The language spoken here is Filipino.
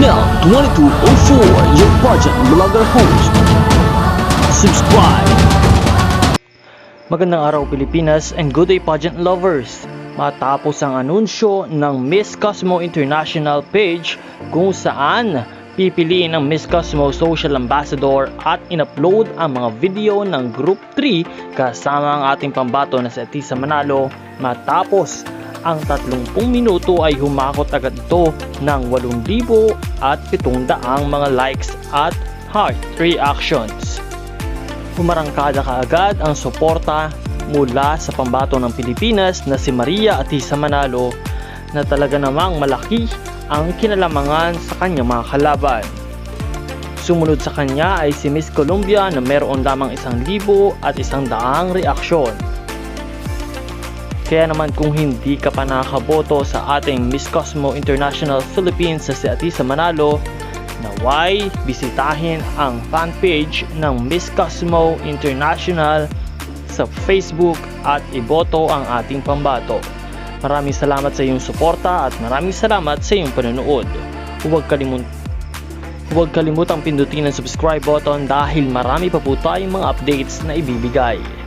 BL2204, your pageant vlogger host. Subscribe! Magandang araw Pilipinas and good day pageant lovers! Matapos ang anunsyo ng Miss Cosmo International page kung saan pipiliin ang Miss Cosmo Social Ambassador at in-upload ang mga video ng Group 3 kasama ang ating pambato na si Atisa Manalo, matapos ang 30 minuto ay humakot agad ito ng 8,700 mga likes at heart reactions. Pumarangkada kaagad ang suporta mula sa pambato ng Pilipinas na si Maria Atisa Manalo na talaga namang malaki ang kinalamangan sa kanyang mga kalaban. Sumunod sa kanya ay si Miss Colombia na meron lamang 1,100 reaksyon. Kaya naman kung hindi ka pa nakakaboto sa ating Miss Cosmo International Philippines sa si Atisa Manalo, naway bisitahin ang fanpage ng Miss Cosmo International sa Facebook at iboto ang ating pambato. Maraming salamat sa iyong suporta at maraming salamat sa iyong panonood. Huwag kalimutang pindutin ang subscribe button dahil marami pa po tayong mga updates na ibibigay.